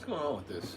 What's going on with this?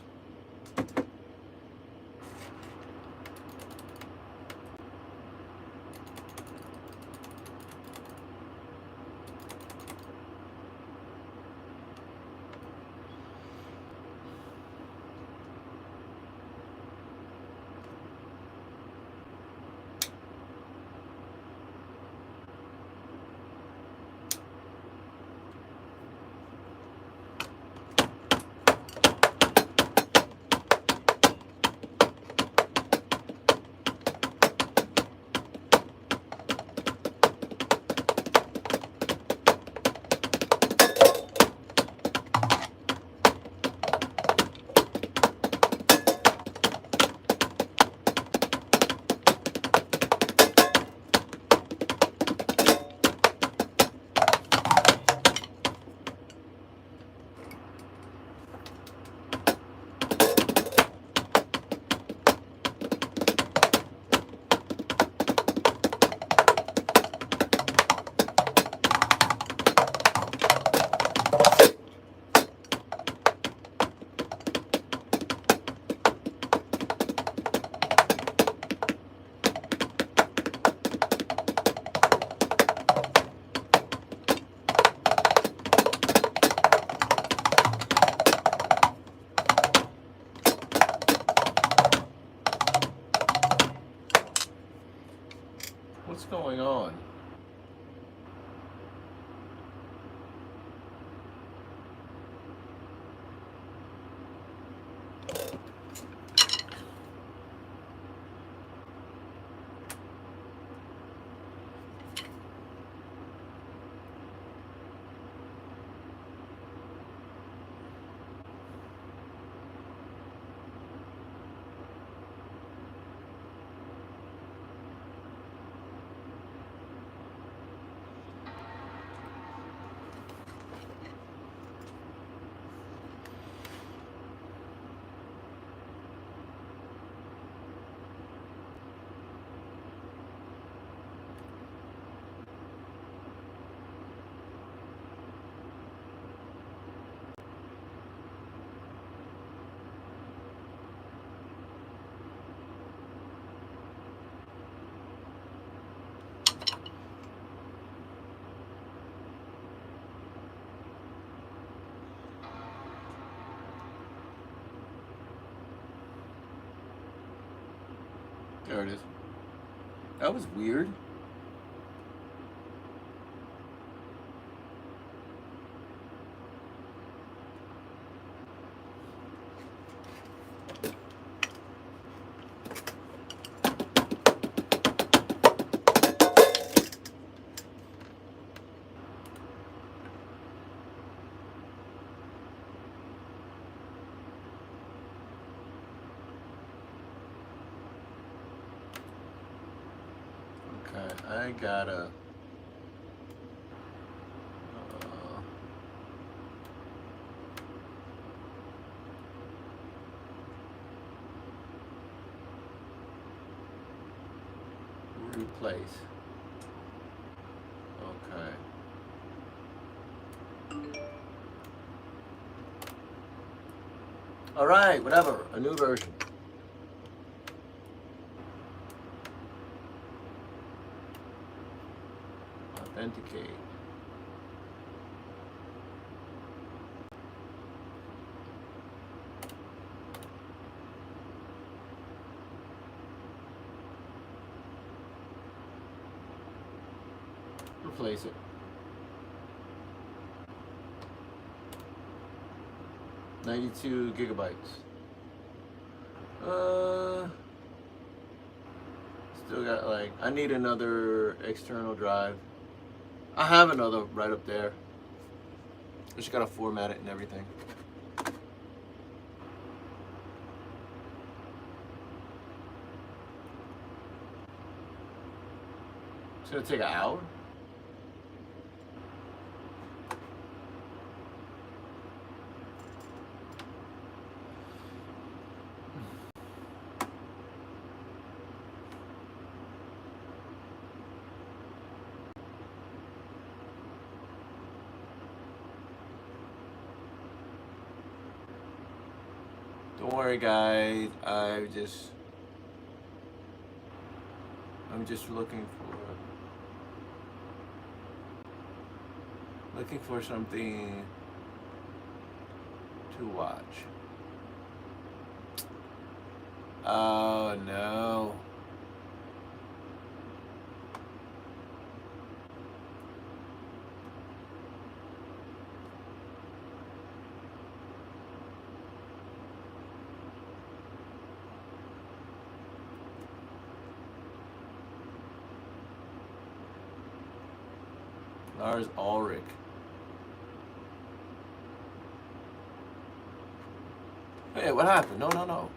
What's going on? There it is. That was weird. Okay, I gotta replace. Okay. All right, whatever. A new version. Authenticate. Replace it. 92 gigabytes. Still got like, I need another external drive. I have another right up there. I just gotta format it and everything. It's gonna take an hour. Don't worry, guys. I'm just looking for something to watch. Oh no. Lars Ulrich. Hey, what happened? No. No.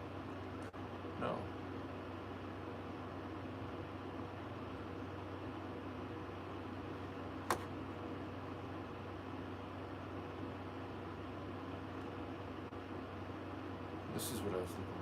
This is what I was looking for.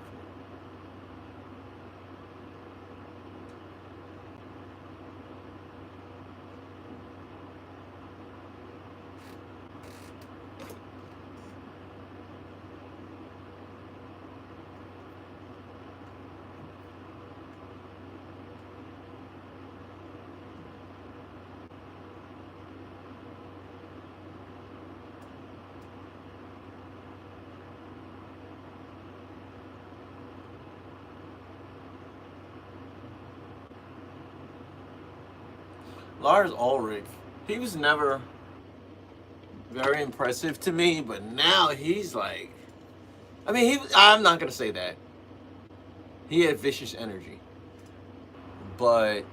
Lars Ulrich, he was never very impressive to me, but now he's like, I mean, I'm not going to say that. He had vicious energy. But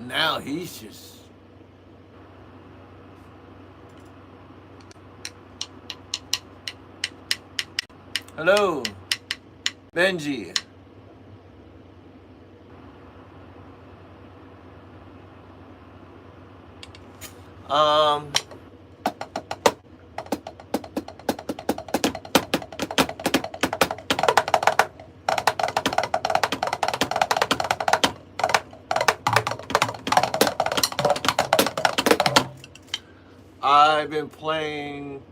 now he's just... Hello, Benji. I've been playing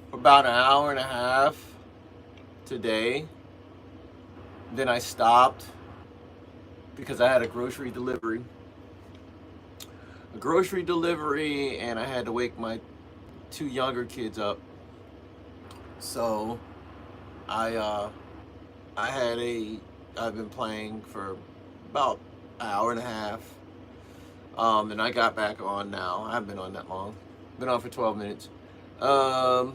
for about an hour and a half today. Then I stopped because I had a grocery delivery. And I had to wake my two younger kids up. So I had a I've been playing for about an hour and a half. And I got back on now. I haven't been on that long. Been on for 12 minutes. All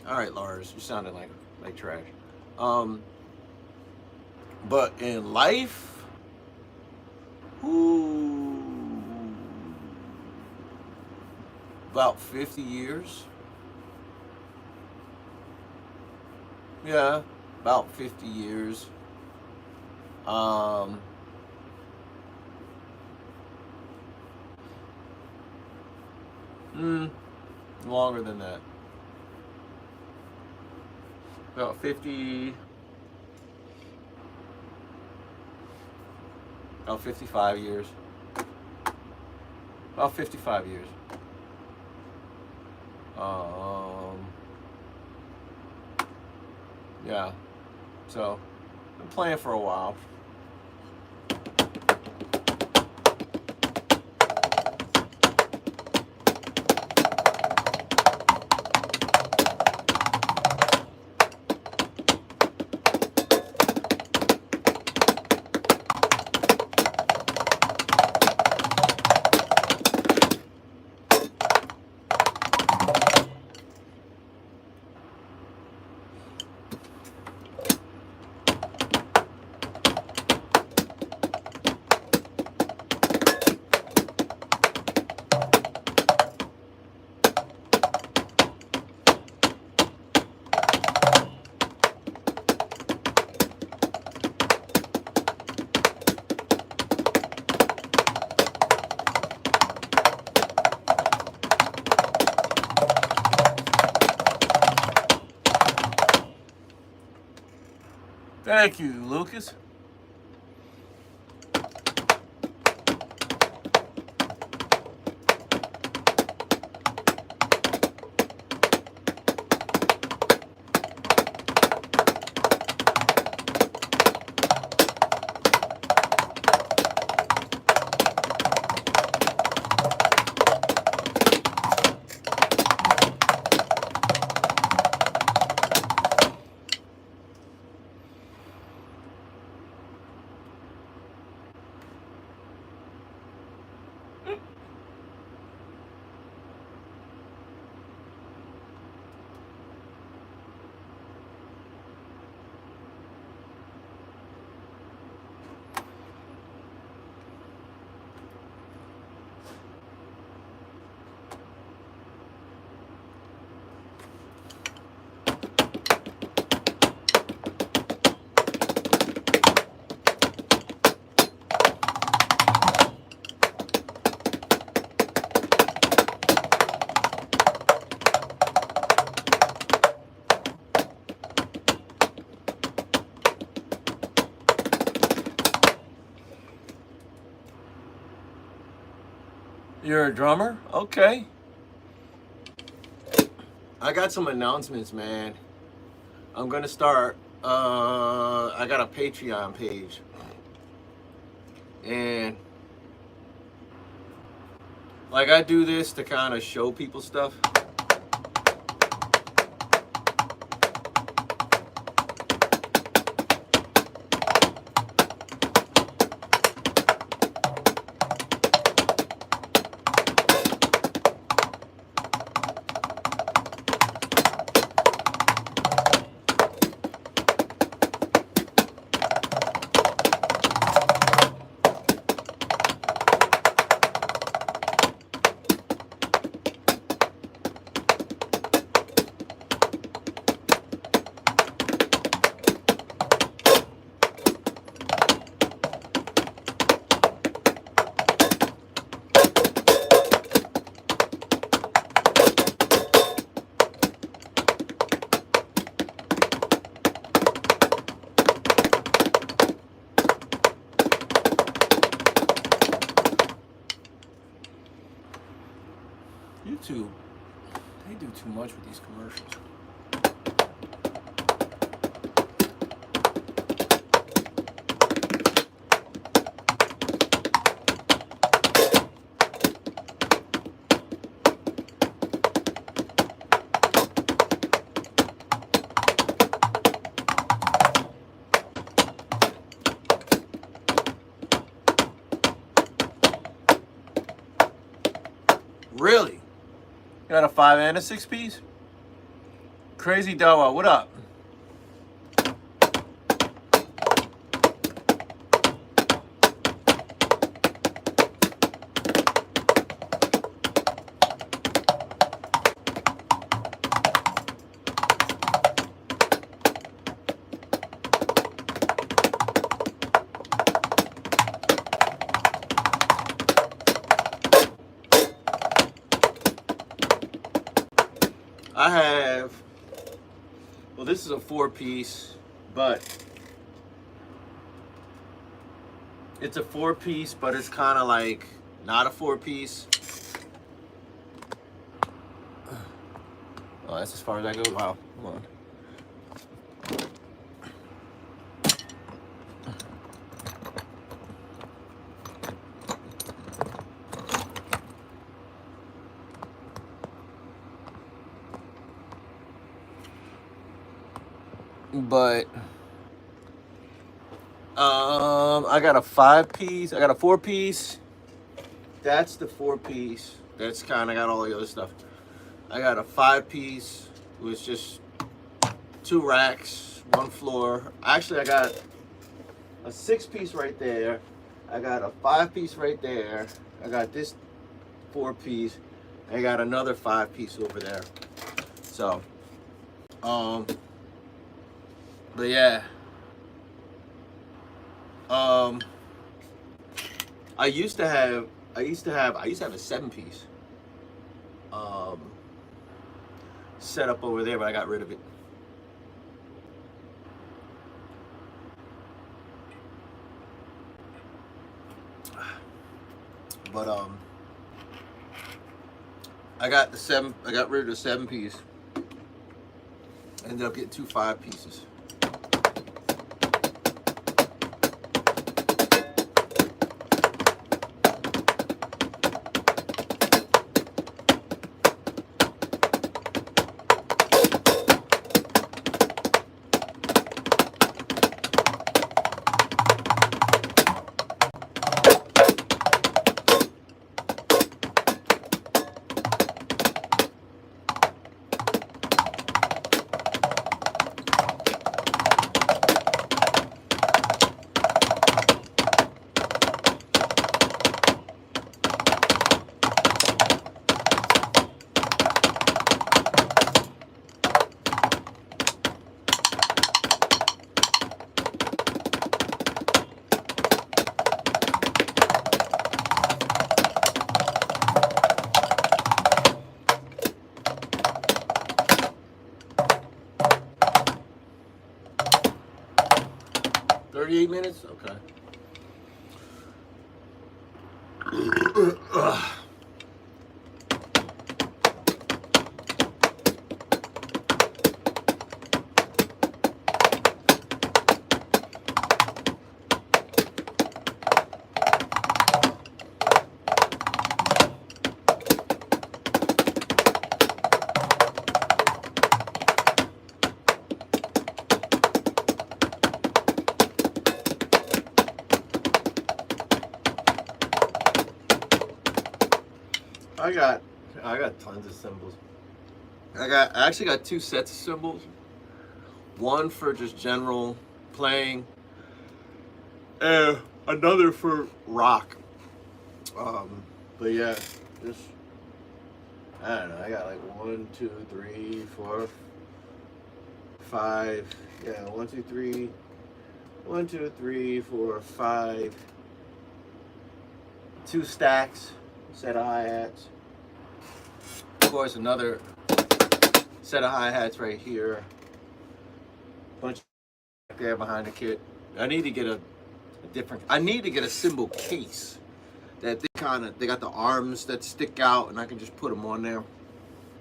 right, Lars, you sounded like trash. But in life, about 50 years. Yeah, about 50 years. Longer than that. About 50, about 55 years. About 55 years. Yeah. So, been playing for a while. Thank you, Lucas. You're a drummer? Okay. I got some announcements, man. I'm gonna start. I got a Patreon page, and like I do this to kind of show people stuff. YouTube, they do too much with these commercials. Really? Got a 5 and a 6 piece? Crazy Doa, what up? I have, well, this is a 4-piece, but it's a 4-piece, but it's kind of like not a 4-piece. Oh, that's as far as I go. Wow, hold on. But I got a 5-piece. I got a 4-piece. That's the 4-piece. That's kind of got all the other stuff. I got a 5-piece. It was just 2 racks, 1 floor. Actually, I got a 6-piece right there. I got a 5-piece right there. I got this 4-piece. I got another 5-piece over there. So, but yeah, I used to have a 7-piece set up over there, but I got rid of it. But I got rid of the 7-piece. Ended up getting 2 5-pieces. Minutes? Okay. I got tons of cymbals. I actually got 2 sets of cymbals. One for just general playing, and another for rock. But yeah, just I don't know. I got like 1, 2, 3, 4, 5. Yeah, 1, 2, 3. 1, 2, 3, 4, 5. 2 stacks, set of hi-hats. Of course, another set of hi-hats right here. Bunch back there behind the kit. I need to get a different. I need to get a cymbal case that they got the arms that stick out, and I can just put them on there.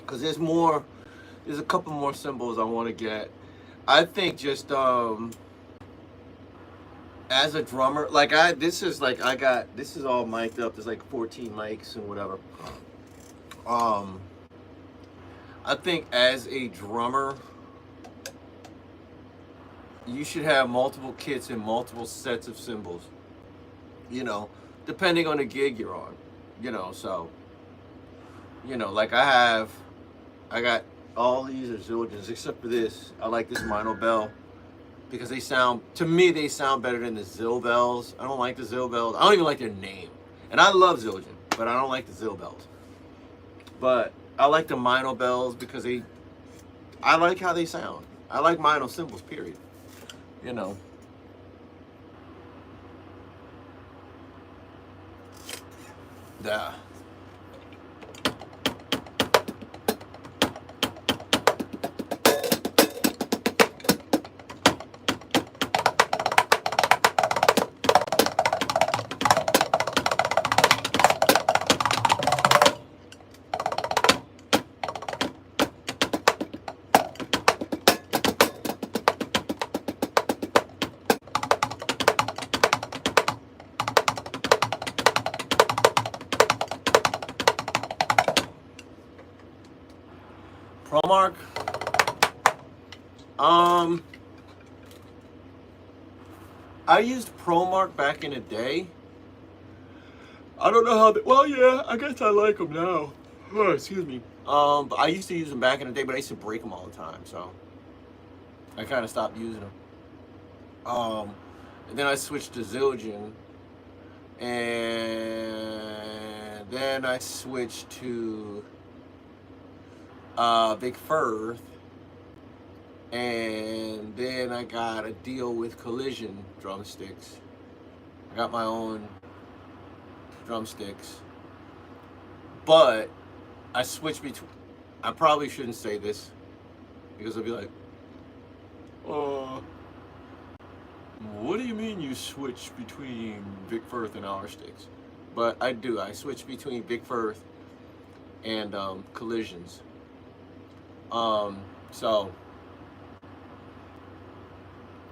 Cause there's a couple more cymbals I want to get. I think just as a drummer, this is all mic'd up. There's like 14 mics and whatever. I think as a drummer, you should have multiple kits and multiple sets of cymbals. You know, depending on the gig you're on. You know, so You know, like I got all these are Zildjians except for this. I like this Mono Bell because they sound, to me, they sound better than the Zill Bells. I don't like the Zill Bells. I don't even like their name. And I love Zildjian, but I don't like the Zill Bells. But I like the Mono Bells because I like how they sound. I like Mono cymbals, period. You know. Yeah. ProMark. Um, I used ProMark back in the day. I don't know how. Well, yeah, I guess I like them now. Oh, excuse me. But I used to use them back in the day, but I used to break them all the time, so I kind of stopped using them. And then I switched to Zildjian, and then I switched to Big Firth, and then I got a deal with Collision drumsticks. I got my own drumsticks, but I switched between. I probably shouldn't say this because I'll be like, what do you mean you switch between Big Firth and our sticks? But I do. I switch between Big Firth and Collisions. So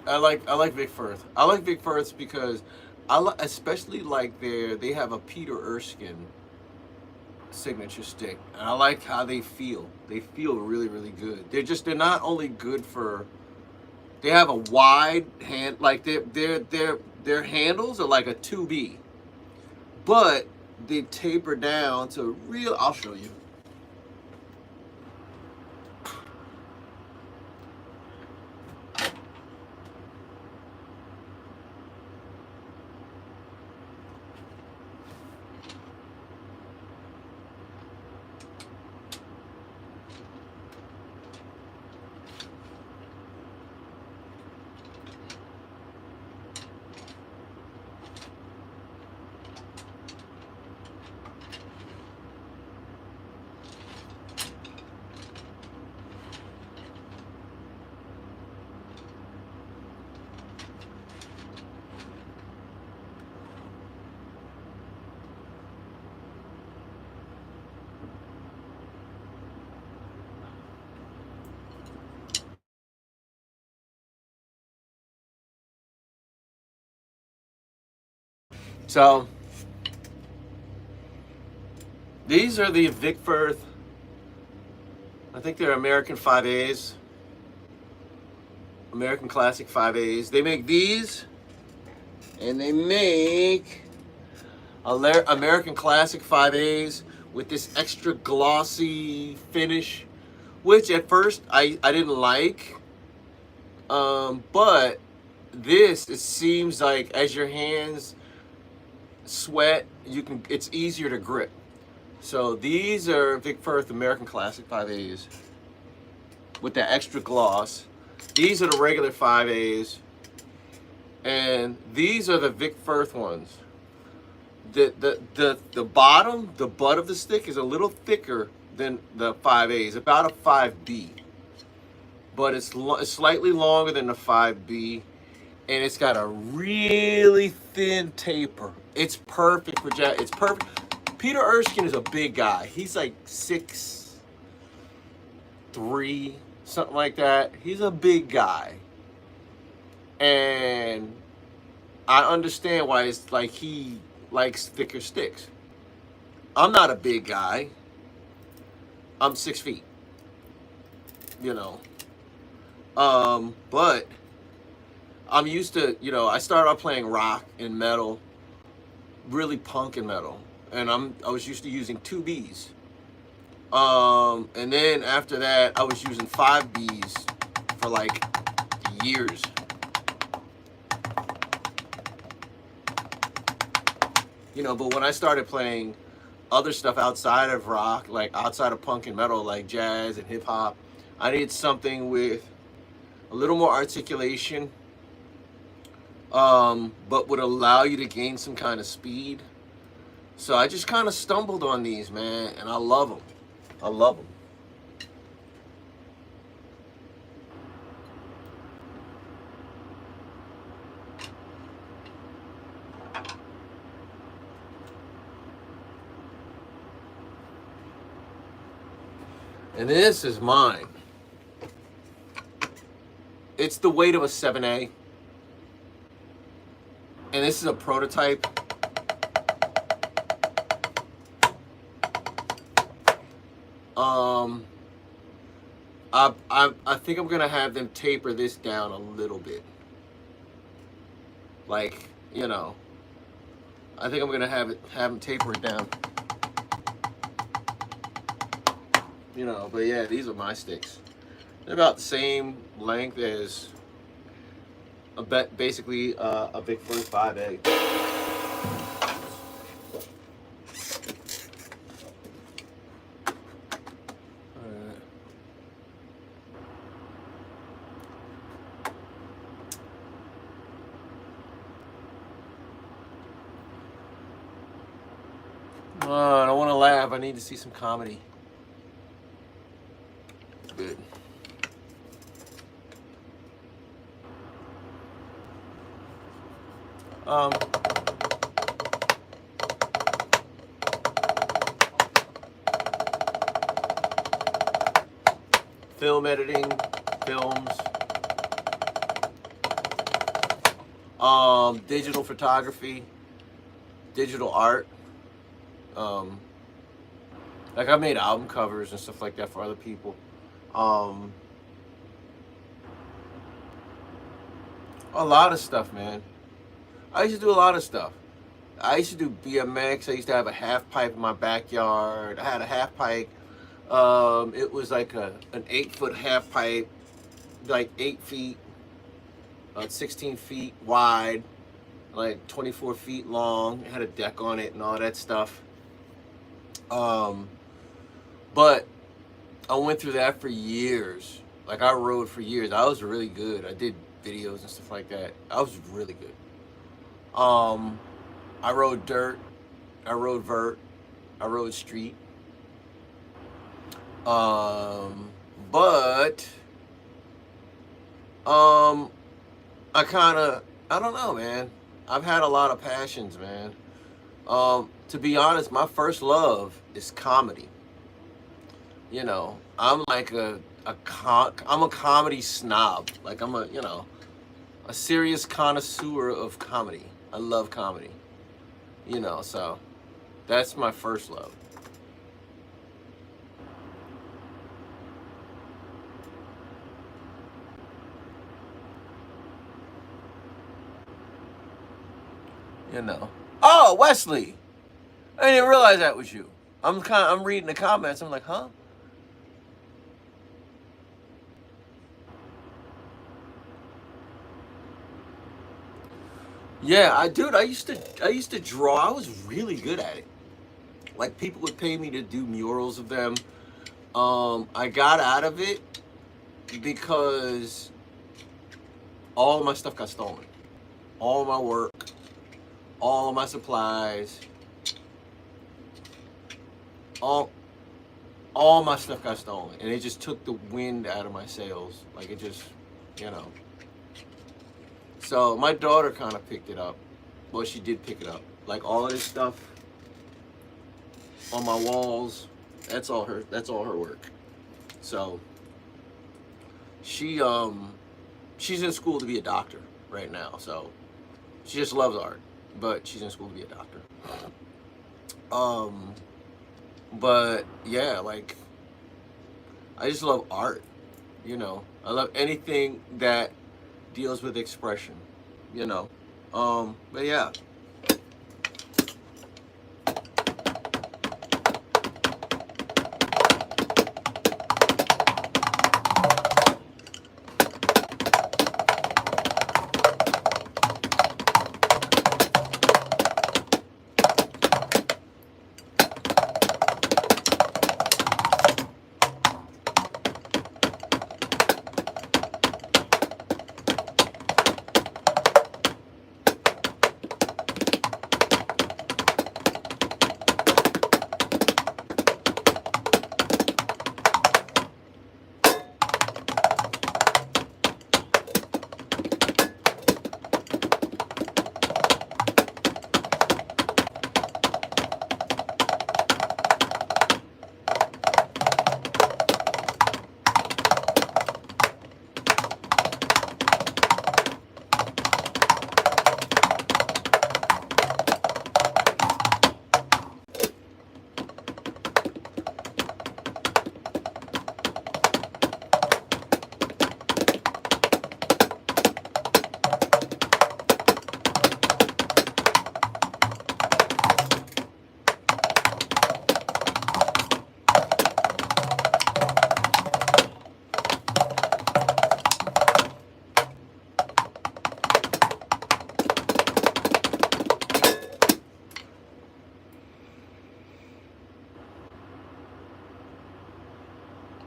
I like Big Firth. I like Big Firths because especially like they have a Peter Erskine signature stick, and I like how they feel. They feel really good. They're not only good for. They have a wide hand, like their handles are like a 2B, but they taper down to real. I'll show you. So these are the Vic Firth. I think they're American 5As. American Classic 5As. They make these, and they make American Classic 5As with this extra glossy finish, which at first I didn't like. But this, it seems like as your hands sweat, it's easier to grip. So these are Vic Firth American Classic 5As with that extra gloss. These are the regular 5As, and these are the Vic Firth ones. The bottom, the butt of the stick is a little thicker than the 5As, about a 5B, but it's slightly longer than the 5B, and it's got a really thin taper. It's perfect for jazz. It's perfect. Peter Erskine is a big guy. He's like 6'3", something like that. He's a big guy. And I understand why it's like he likes thicker sticks. I'm not a big guy. I'm 6 feet. You know. But I'm used to, I started out playing rock and metal, really punk and metal. And I was used to using 2Bs. And then after that, I was using 5Bs for like years. You know, but when I started playing other stuff outside of rock, like outside of punk and metal, like jazz and hip hop, I needed something with a little more articulation, but would allow you to gain some kind of speed. So I just kind of stumbled on these, man, and I love them. I love them. And this is mine. It's the weight of a 7A. And this is a prototype. I think I'm gonna have them taper this down a little bit. Like, you know, I think I'm gonna have them taper it down. You know, but yeah, these are my sticks. They're about the same length as basically a Bigfoot 5A. I don't want to laugh. I need to see some comedy. Good. Film editing, films, digital photography, digital art. Like I made album covers and stuff like that for other people. A lot of stuff, man. I used to do a lot of stuff. I used to do BMX. I used to have a half pipe in my backyard. I had a half pipe. It was like an 8-foot half pipe, like 8 feet, 16 feet wide, like 24 feet long. It had a deck on it and all that stuff. But I went through that for years. Like I rode for years. I was really good. I did videos and stuff like that. I was really good. I rode dirt. I rode vert. I rode street. But I don't know, man. I've had a lot of passions, man. To be honest, my first love is comedy. You know, I'm like I'm a comedy snob. Like I'm a serious connoisseur of comedy. I love comedy. You know, so that's my first love. You know. Oh, Wesley. I didn't realize that was you. I'm reading the comments. I'm like, huh? Yeah, I used to draw. I was really good at it. Like people would pay me to do murals of them. I got out of it because all of my stuff got stolen. All of my work, all of my supplies, all my stuff got stolen, and it just took the wind out of my sails. Like it just, you know. So my daughter kind of picked it up. Well, she did pick it up. Like all of this stuff on my walls, that's all her work. So she's in school to be a doctor right now. So she just loves art, but she's in school to be a doctor. But yeah, like I just love art, you know. I love anything that deals with expression, you know. But yeah.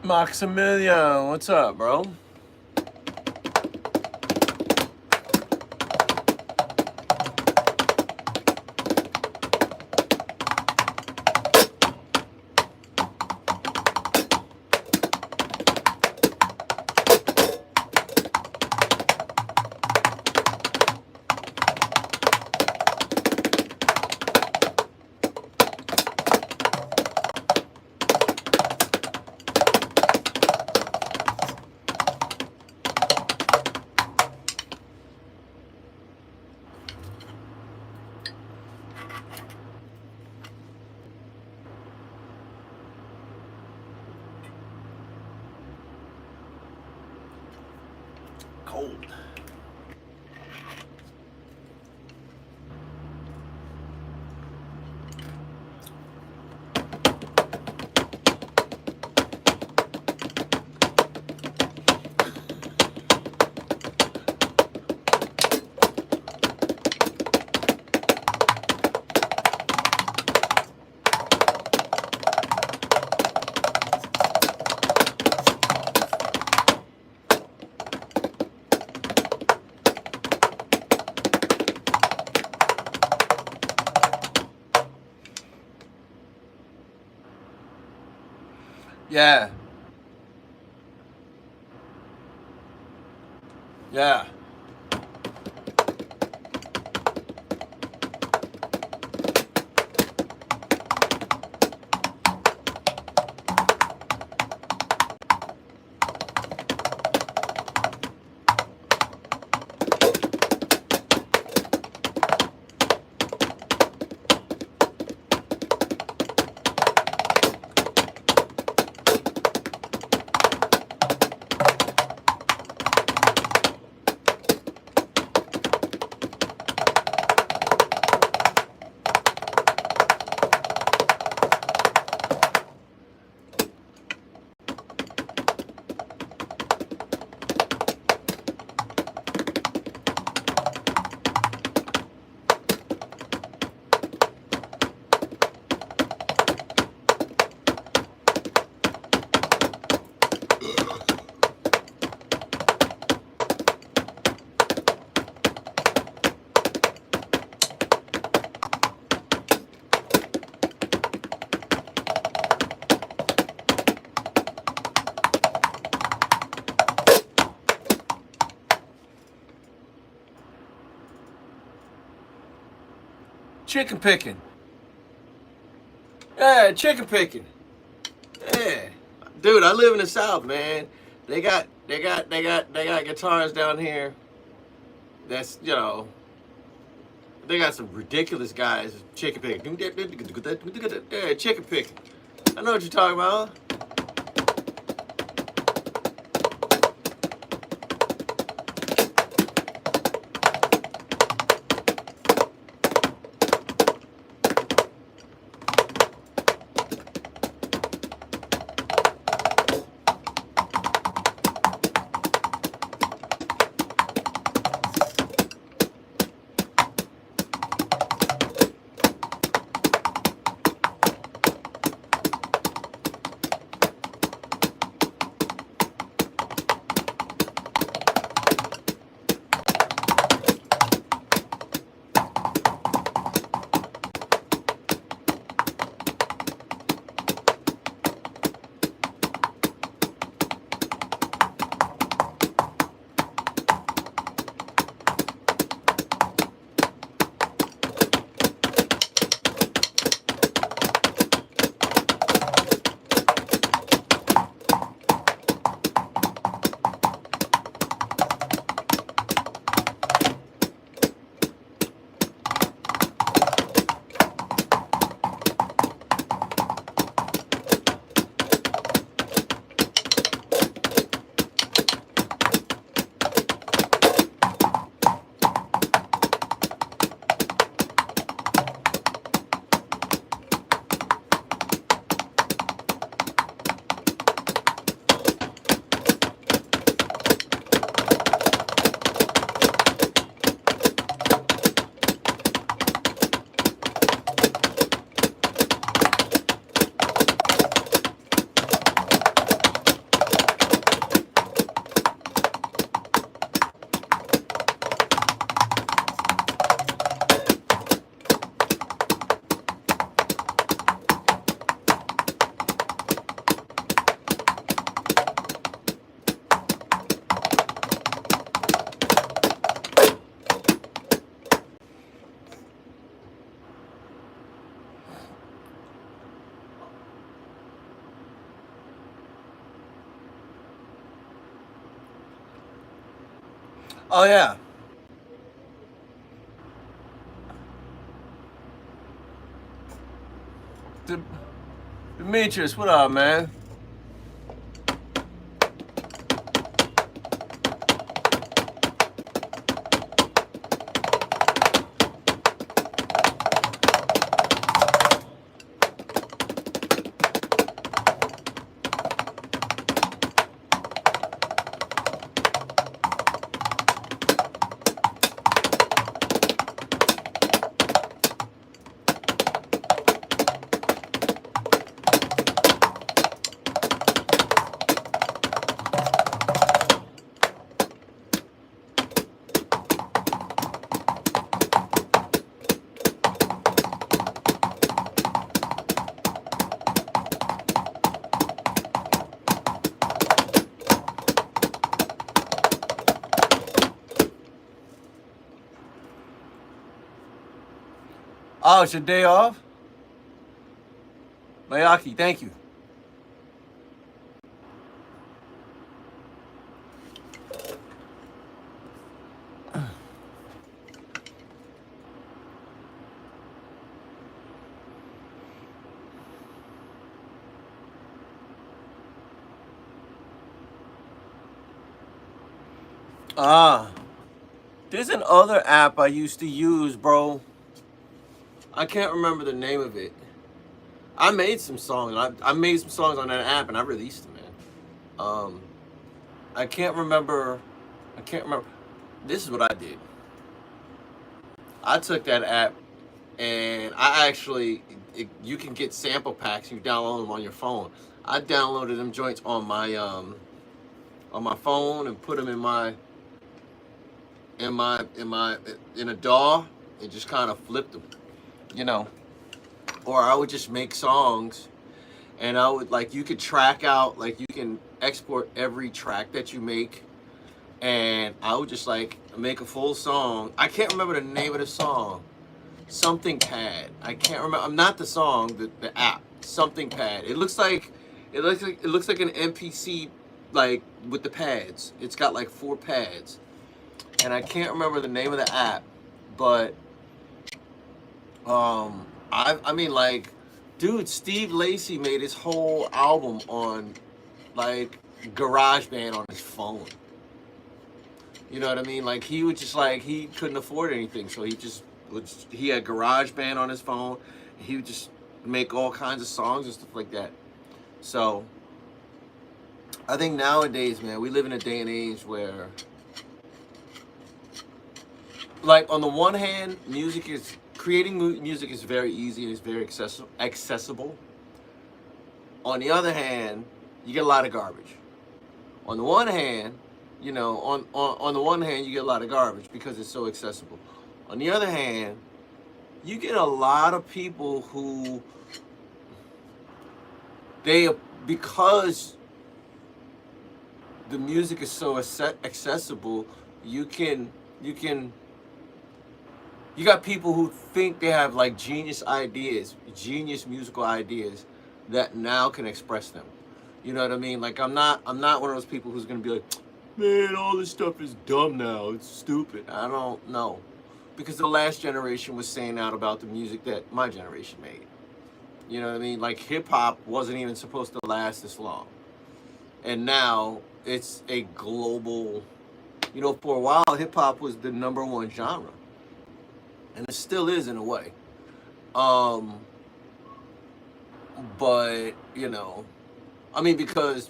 Maximilian, what's up, bro? Cold. Yeah. Yeah. Chicken picking. Yeah, chicken picking. Yeah. Dude, I live in the South, man. They got guitars down here. That's, they got some ridiculous guys chicken picking. Yeah, chicken picking. I know what you're talking about. Oh yeah. De- Demetrius, what up, man? Oh, it's your day off? Mayaki, thank you. Ah, there's an other app I used to use, bro. I can't remember the name of it. I made some songs. I made some songs on that app and I released them, man. Um, I can't remember. I can't remember. This is what I did. I took that app and I actually, you can get sample packs. You download them on your phone. I downloaded them joints on my phone and put them in a DAW and just kind of flipped them, you know. Or I would just make songs and I would like you could track out like you can export every track that you make and I would just like make a full song. I can't remember the name of the song. Something Pad. I can't remember. I'm not the song, the app. Something Pad. It looks like an NPC like with the pads. It's got like 4 pads. And I can't remember the name of the app, but I mean like dude, Steve Lacy made his whole album on like GarageBand on his phone. You know what I mean? Like he would just like he couldn't afford anything, so he had GarageBand on his phone. He would just make all kinds of songs and stuff like that. So I think nowadays, man, we live in a day and age where, like, on the one hand, creating music is very easy and it's very accessible. On the other hand, you get a lot of garbage. On the one hand, on the one hand, you get a lot of garbage because it's so accessible. On the other hand, you get a lot of people who because the music is so accessible, you got people who think they have like genius musical ideas that now can express them. You know what I mean? Like I'm not one of those people who's gonna be like, man, all this stuff is dumb now. It's stupid. I don't know. Because the last generation was saying out about the music that my generation made. You know what I mean? Like hip hop wasn't even supposed to last this long. And now it's a global, for a while hip hop was the #1 genre. And it still is in a way. But, I mean, because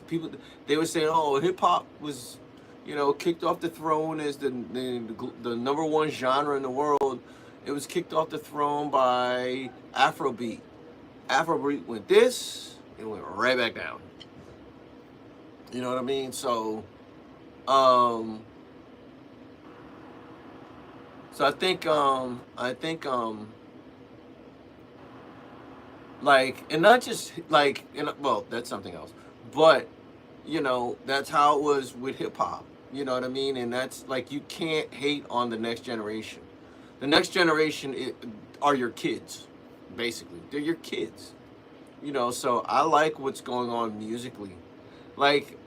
they were saying, oh, hip hop was, kicked off the throne as the #1 genre in the world. It was kicked off the throne by Afrobeat. Afrobeat went this, it went right back down. You know what I mean? So, I think, like, and not just like, well, that's something else, but that's how it was with hip hop. You know what I mean? And that's like you can't hate on the next generation. The next generation are your kids, basically. They're your kids. So I like what's going on musically. Like,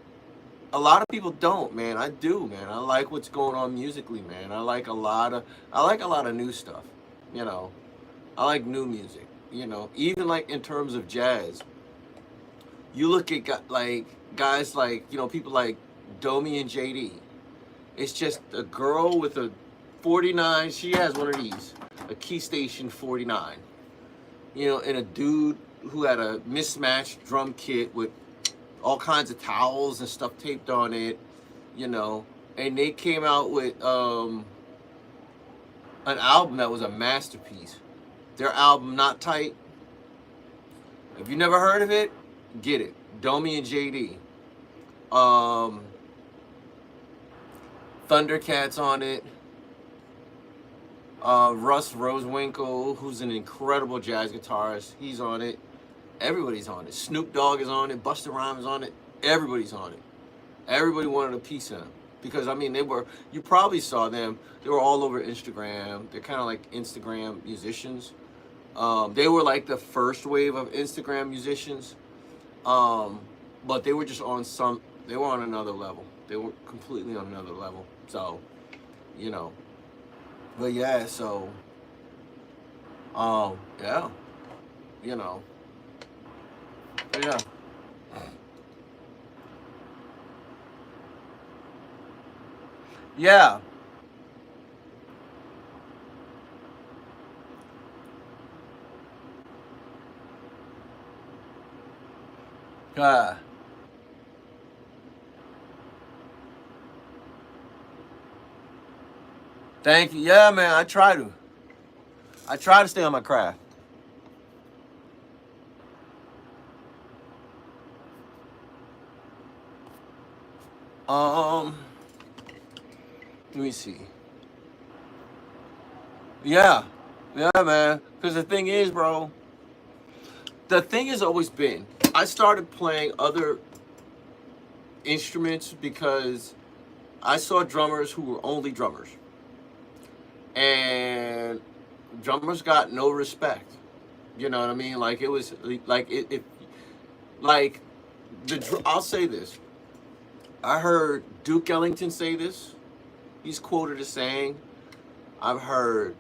a lot of people don't, man. I do, man. I like what's going on musically, man. I like a lot of new stuff. You know, I like new music. You know, even like in terms of jazz, you look at like guys like people like Domi and JD. It's just a girl with a 49. She has one of these, a Key Station 49. And a dude who had a mismatched drum kit with all kinds of towels and stuff taped on it, and they came out with an album that was a masterpiece. Their album, Not Tight. If you never heard of it, get it. Domi and JD. Thundercats on it. Russ Rosewinkle, who's an incredible jazz guitarist, he's on it. Everybody's on it. Snoop Dogg is on it. Busta Rhymes is on it. Everybody's on it. Everybody wanted a piece of them because you probably saw them. They were all over Instagram. They're kind of like Instagram musicians. They were like the first wave of Instagram musicians, but they were just they were on another level. They were completely on another level. So, but yeah, so, yeah, but yeah. Yeah. Uh, Thank you. Yeah, man, I try to. I try to stay on my craft. Um, Let me see. Yeah. Yeah, man. Because the thing is, bro, the thing has always been, I started playing other instruments because I saw drummers who were only drummers. And drummers got no respect. You know what I mean? Like it was like it like I'll say this. I heard Duke Ellington say this. He's quoted as saying, I've heard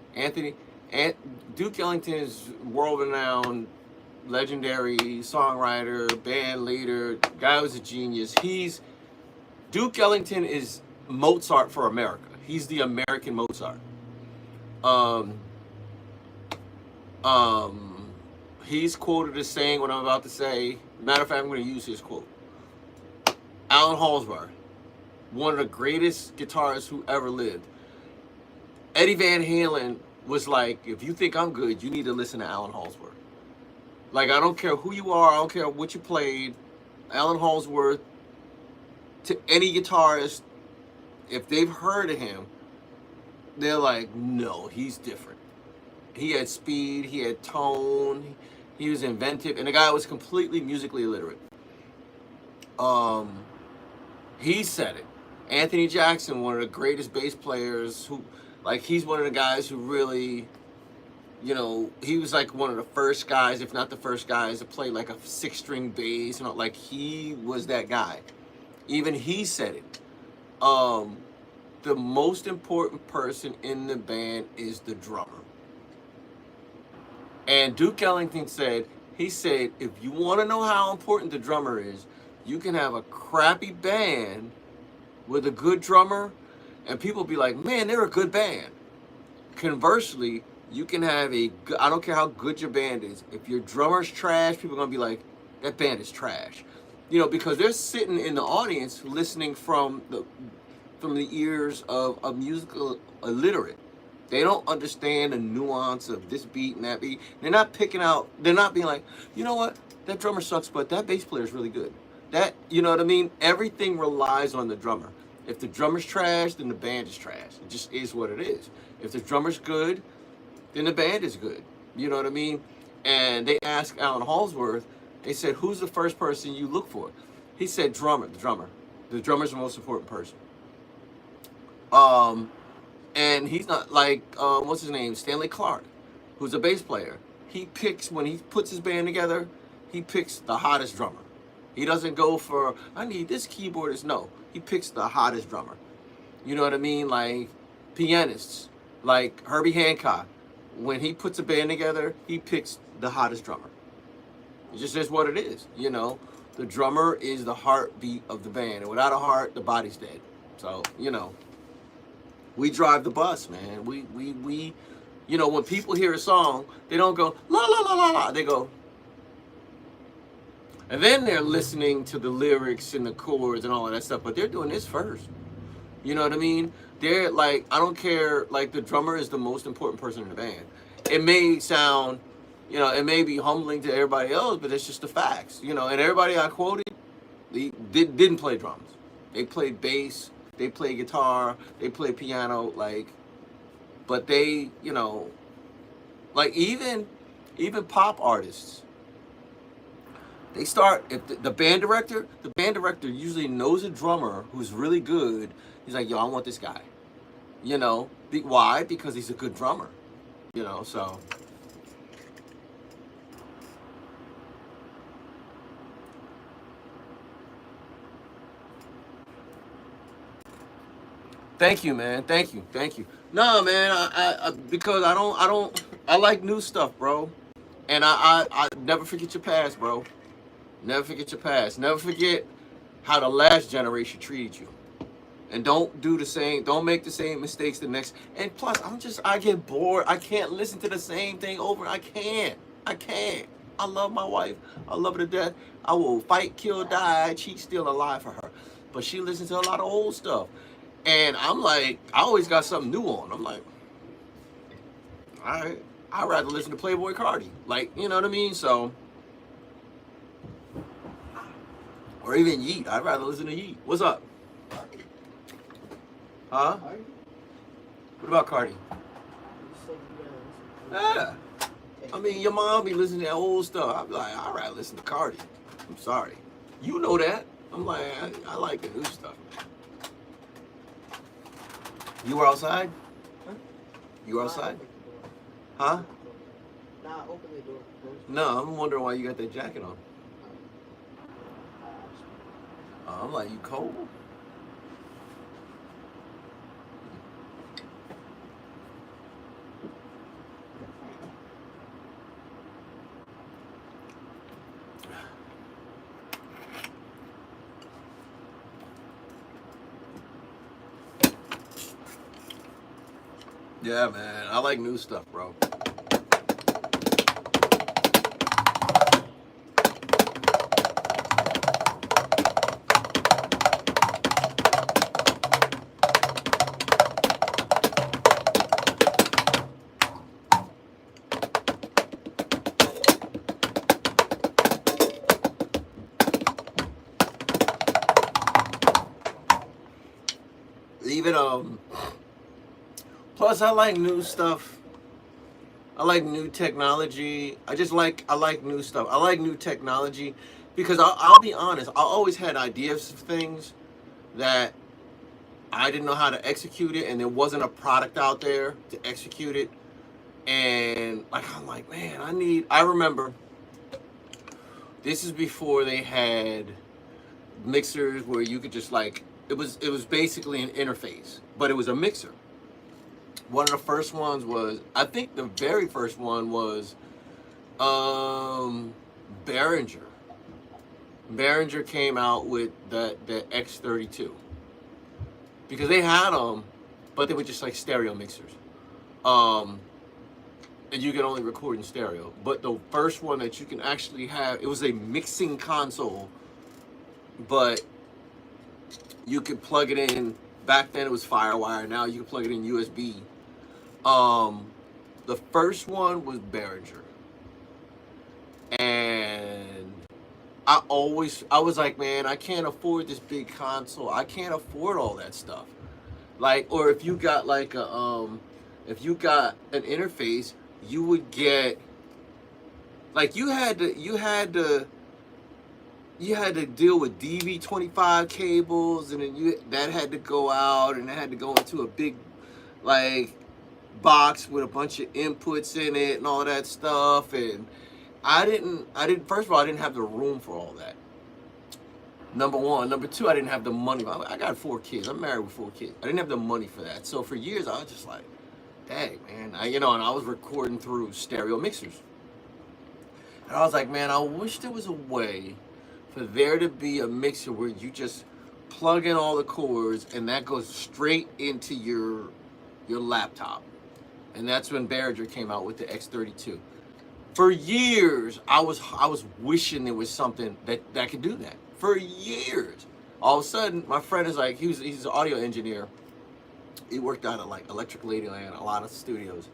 Duke Ellington is world-renowned, legendary songwriter, band leader, guy was a genius. Duke Ellington is Mozart for America. He's the American Mozart. Um, um, he's quoted as saying what I'm about to say. Matter of fact, I'm going to use his quote. Alan Halsberg, one of the greatest guitarists who ever lived. Eddie Van Halen was like, if you think I'm good, you need to listen to Alan Halsworth. Like, I don't care who you are, I don't care what you played, Alan Halsworth, to any guitarist, if they've heard of him, they're like, no, he's different. He had speed, he had tone, he was inventive, and the guy was completely musically illiterate. Um, he said it. Anthony Jackson, one of the greatest bass players, he's one of the guys who really, he was like one of the first guys, if not the first guys, to play like a 6-string bass, like he was that guy. Even he said it. The most important person in the band is the drummer. And Duke Ellington said, if you want to know how important the drummer is, you can have a crappy band with a good drummer, and people be like, man, they're a good band. Conversely, you can have I don't care how good your band is, if your drummer's trash, people are going to be like, that band is trash. Because they're sitting in the audience listening from the ears of a musical illiterate. They don't understand the nuance of this beat and that beat. They're not being like, you know what, that drummer sucks, but that bass player is really good. You know what I mean? Everything relies on the drummer. If the drummer's trash, then the band is trash. It just is what it is. If the drummer's good, then the band is good. You know what I mean? And they asked Alan Halsworth, they said, who's the first person you look for? He said, the drummer. The drummer's the most important person. And he's not like, what's his name? Stanley Clarke, who's a bass player. When he puts his band together, he picks the hottest drummer. He doesn't go for, I need this keyboardist. No, he picks the hottest drummer. You know what I mean? Like pianists, like Herbie Hancock. When he puts a band together, he picks the hottest drummer. It just is what it is. You know, the drummer is the heartbeat of the band. And without a heart, the body's dead. So, you know, we drive the bus, man. We you know, when people hear a song, they don't go, la, la, la, la, la. They go, and then they're listening to the lyrics and the chords and all of that stuff. But they're doing this first. You know what I mean? They're like, I don't care. Like, the drummer is the most important person in the band. It may sound, you know, it may be humbling to everybody else, but it's just the facts. You know, and everybody I quoted, they didn't play drums. They played bass. They played guitar. They played piano. Like, but they, you know, like even pop artists, they start, if the band director usually knows a drummer who's really good. He's like, yo, I want this guy. You know, why? Because he's a good drummer. You know, so. Thank you, man. Thank you. No, man, I because I like new stuff, bro. And I never forget your past, bro. Never forget your past. Never forget how the last generation treated you. And don't make the same mistakes the next. And plus, I get bored. I can't listen to the same thing over. I can't. I love my wife. I love her to death. I will fight, kill, die, cheat, steal, and lie for her. But she listens to a lot of old stuff. And I'm like, I always got something new on. I'm like, all right, I'd rather listen to Playboy Cardi. Like, you know what I mean? So, or even Yeet. I'd rather listen to Yeet. What's up? Huh? What about Cardi? Yeah. I mean, your mom be listening to that old stuff. I'm like, I'd rather listen to Cardi. I'm sorry. You know that. I'm like, I like the new stuff. You were outside? Huh? You were outside? Huh? Nah, open the door. No, I'm wondering why you got that jacket on. I'm like, you cold? Yeah, man. I like new stuff, bro. Even plus, I like new stuff. I like new technology. I like new stuff. I like new technology because I'll be honest. I always had ideas of things that I didn't know how to execute it, and there wasn't a product out there to execute it. And like, I'm like, man, I remember this is before they had mixers where you could just like, it was basically an interface, but it was a mixer. One of the first ones was, I think the very first one was Behringer. Behringer came out with the X32 because they had them, but they were just like stereo mixers, and you could only record in stereo. But the first one that you can actually have, it was a mixing console, but you could plug it in. Back then it was FireWire. Now you can plug it in USB. The first one was Behringer, and I was like, man, I can't afford this big console. I can't afford all that stuff. Like, or if you got like if you got an interface, you would get, like, you had to deal with DV25 cables, and then that had to go out, and it had to go into a big, like, box with a bunch of inputs in it and all that stuff. And I didn't first of all, I didn't have the room for all that. Number one. Number two, I didn't have the money. I got 4 kids. I'm married with 4 kids. I didn't have the money for that. So for years, I was just like, dang, man. And I was recording through stereo mixers. And I was like, man, I wish there was a way for there to be a mixer where you just plug in all the cords and that goes straight into your laptop. And that's when Behringer came out with the X32. For years, I was wishing there was something that could do that. For years. All of a sudden, my friend is like, he's an audio engineer. He worked out at like Electric Ladyland, a lot of studios.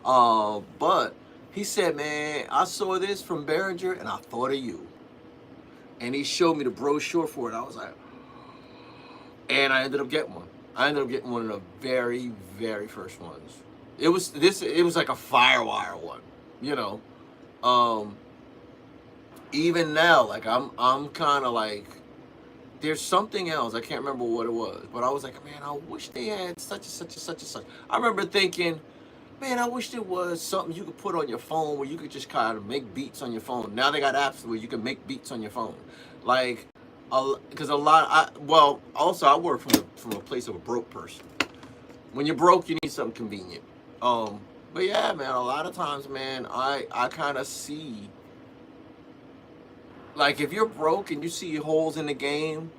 But he said, man, I saw this from Behringer and I thought of you. And he showed me the brochure for it. I was like, and I ended up getting one. I ended up getting one of the very, very first ones. It was like a Firewire one, Even now, like I'm kind of like, there's something else. I can't remember what it was, but I was like, man, I wish they had such and such and such and such. I remember thinking, man, I wish there was something you could put on your phone where you could just kind of make beats on your phone. Now they got apps where you can make beats on your phone, like, because also I work from a place of a broke person. When you're broke, you need something convenient. But yeah, man, a lot of times, man, I kind of see, like, if you're broke and you see holes in the game,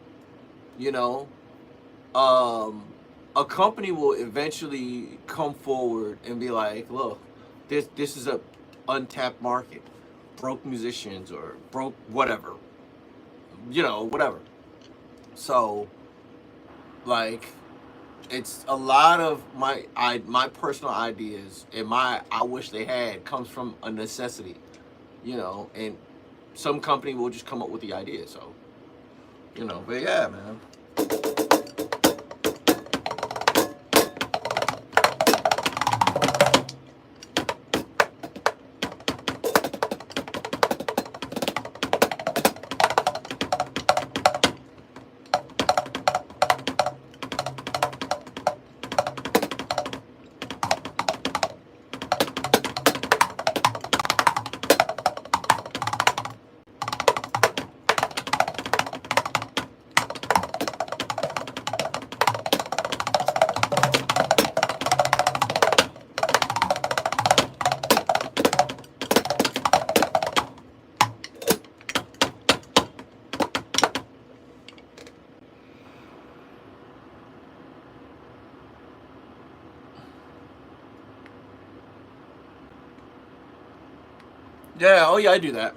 a company will eventually come forward and be like, look, this is a untapped market, broke musicians or broke whatever, whatever. So, like, it's a lot of my personal ideas and I wish they had comes from a necessity, and some company will just come up with the idea. So, but yeah, man. Yeah, oh yeah, I do that.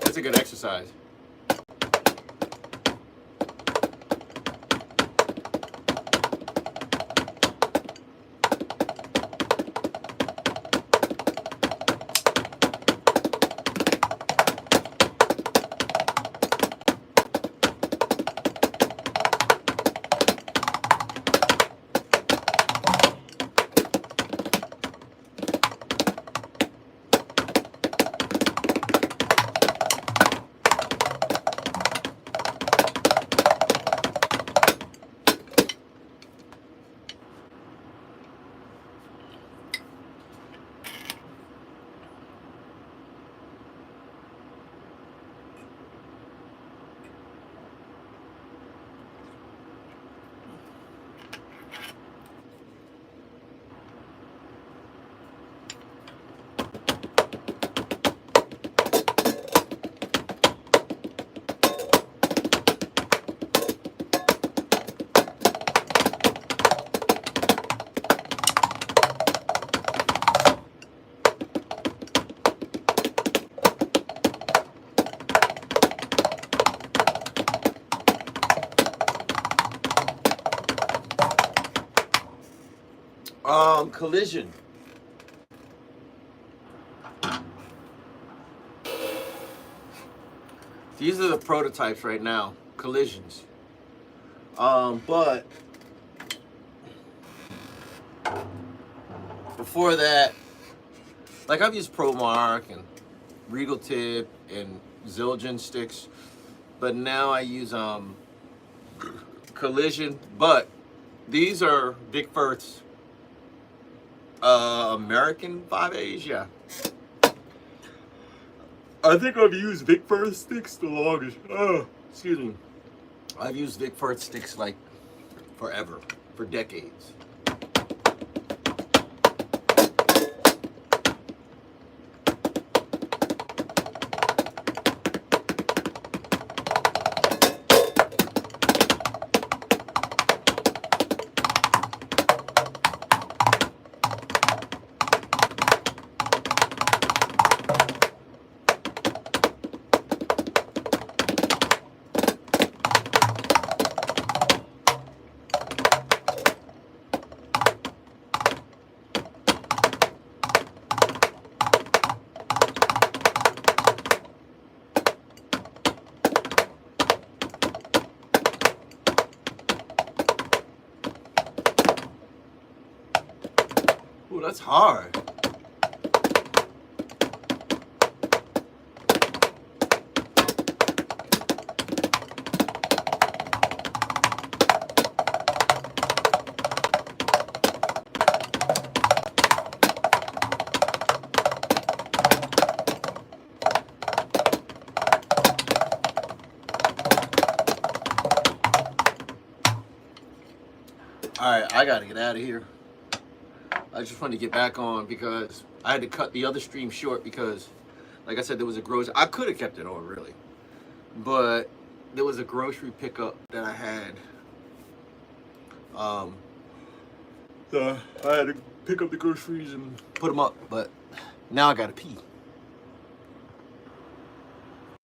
That's a good exercise. Collision. These are the prototypes right now, Collisions. But before that, like I've used Pro MARC and Regal Tip and Zildjian sticks, but now I use Collision. But these are Vic Firth's American 5As, yeah. I think I've used Vic Firth sticks the longest. Excuse me. I've used Vic Firth sticks like forever, for decades. Ooh, that's hard. All right, I gotta get out of here. I just wanted to get back on because I had to cut the other stream short because, like I said, there was a grocery. I could have kept it on really, but there was a grocery pickup that I had. So I had to pick up the groceries and put them up, but now I gotta pee.